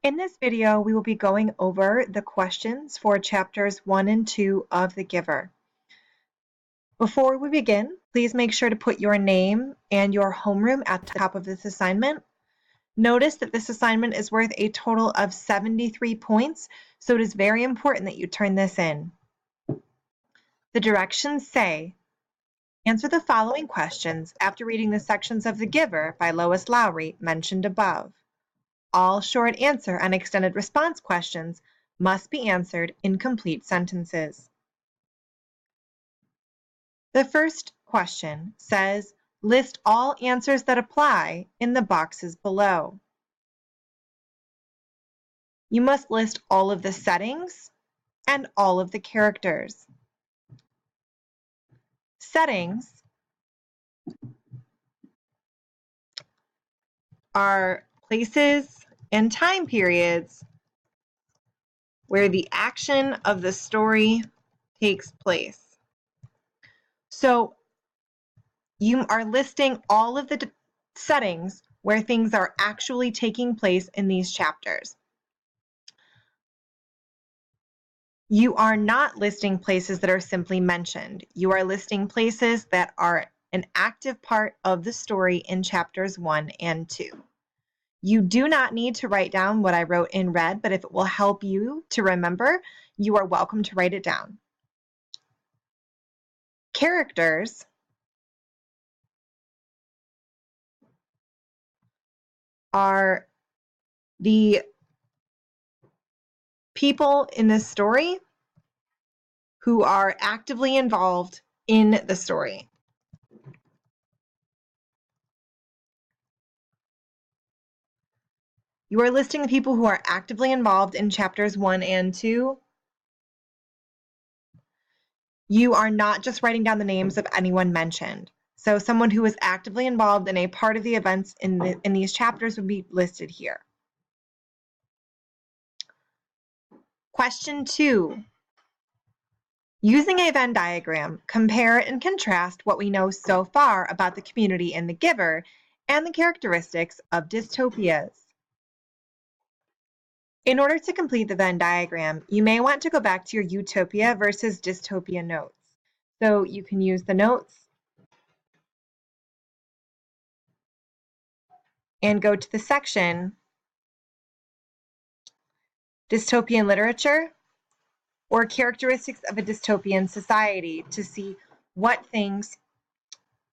In this video, we will be going over the questions for chapters 1 and 2 of The Giver. Before we begin, please make sure to put your name and your homeroom at the top of this assignment. Notice that this assignment is worth a total of 73 points, so it is very important that you turn this in. The directions say, answer the following questions after reading the sections of The Giver by Lois Lowry mentioned above. All short answer and extended response questions must be answered in complete sentences. The first question says, list all answers that apply in the boxes below. You must list all of the settings and all of the characters. Settings are places and time periods where the action of the story takes place. So you are listing all of the settings where things are actually taking place in these chapters. You are not listing places that are simply mentioned. You are listing places that are an active part of the story in chapters 1 and 2. You do not need to write down what I wrote in red, but if it will help you to remember, you are welcome to write it down. Characters are the people in this story who are actively involved in the story. You are listing the people who are actively involved in chapters 1 and 2. You are not just writing down the names of anyone mentioned. So someone who is actively involved in a part of the events in these chapters would be listed here. Question 2. Using a Venn diagram, compare and contrast what we know so far about the community in The Giver and the characteristics of dystopias. In order to complete the Venn diagram, you may want to go back to your utopia versus dystopia notes. So you can use the notes and go to the section Dystopian Literature or Characteristics of a Dystopian Society to see what things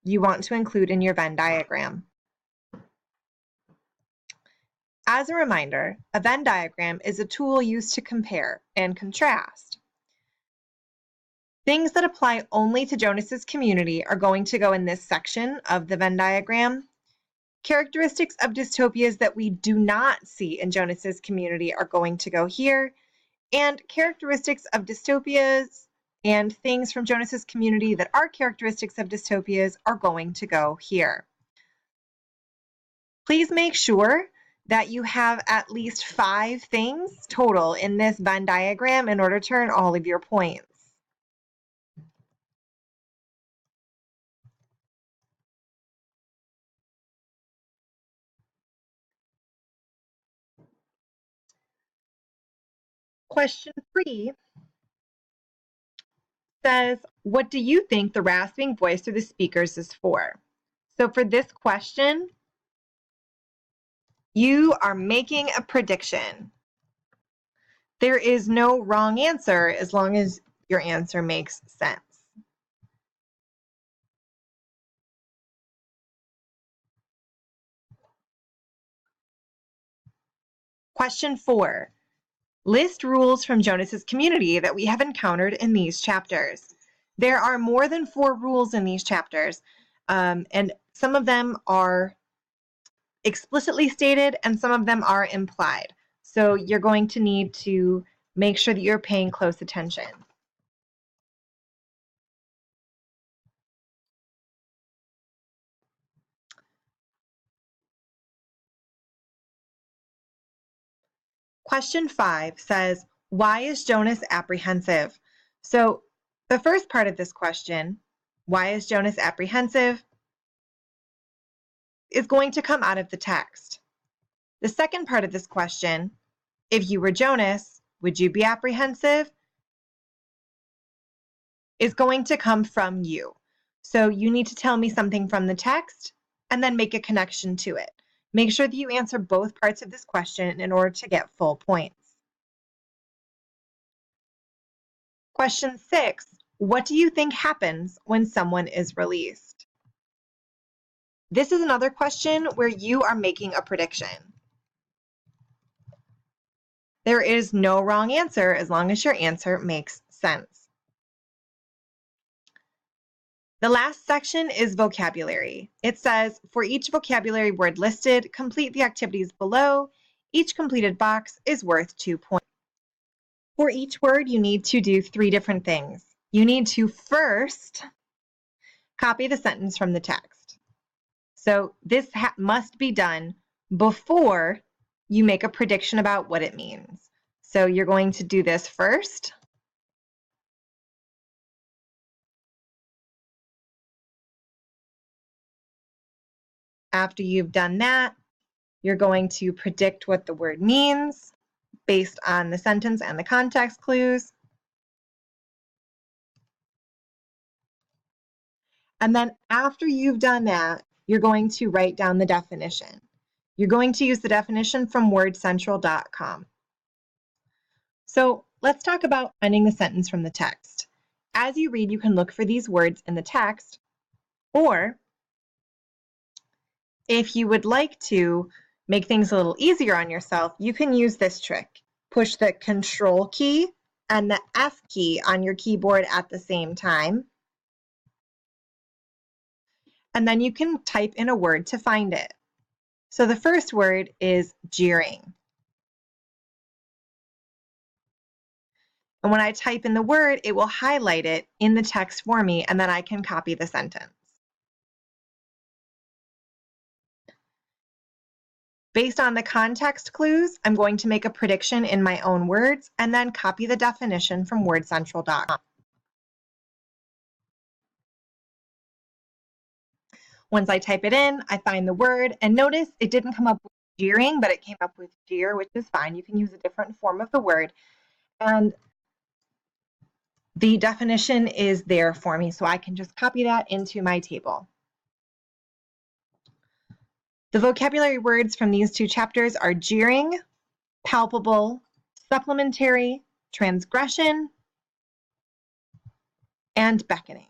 you want to include in your Venn diagram. As a reminder, a Venn diagram is a tool used to compare and contrast. Things that apply only to Jonas's community are going to go in this section of the Venn diagram. Characteristics of dystopias that we do not see in Jonas's community are going to go here, and characteristics of dystopias and things from Jonas's community that are characteristics of dystopias are going to go here. Please make sure that you have at least 5 things total in this Venn diagram in order to earn all of your points. Question 3 says, what do you think the rasping voice through the speakers is for? So for this question, you are making a prediction. There is no wrong answer as long as your answer makes sense. Question 4. List rules from Jonas's community that we have encountered in these chapters. There are more than 4 rules in these chapters, and some of them are explicitly stated and some of them are implied. So you're going to need to make sure that you're paying close attention. Question 5 says, why is Jonas apprehensive? So the first part of this question, why is Jonas apprehensive, is going to come out of the text. The second part of this question, If you were Jonas, would you be apprehensive? Is going to come from you. So you need to tell me something from the text and then make a connection to it. Make sure that you answer both parts of this question in order to get full points. Question 6, what do you think happens when someone is released? This is another question where you are making a prediction. There is no wrong answer as long as your answer makes sense. The last section is vocabulary. It says, for each vocabulary word listed, complete the activities below. Each completed box is worth 2 points. For each word, you need to do 3 different things. You need to first copy the sentence from the text. So this must be done before you make a prediction about what it means. So you're going to do this first. After you've done that, you're going to predict what the word means based on the sentence and the context clues. And then after you've done that, you're going to write down the definition. You're going to use the definition from wordcentral.com. So let's talk about finding the sentence from the text. As you read, you can look for these words in the text, or if you would like to make things a little easier on yourself, you can use this trick. Push the Control key and the F key on your keyboard at the same time. And then you can type in a word to find it. So the first word is jeering. And when I type in the word, it will highlight it in the text for me, and then I can copy the sentence. Based on the context clues, I'm going to make a prediction in my own words and then copy the definition from wordcentral.com. Once I type it in, I find the word, and notice it didn't come up with jeering, but it came up with jeer, which is fine. You can use a different form of the word. And the definition is there for me, so I can just copy that into my table. The vocabulary words from these 2 chapters are jeering, palpable, supplementary, transgression, and beckoning.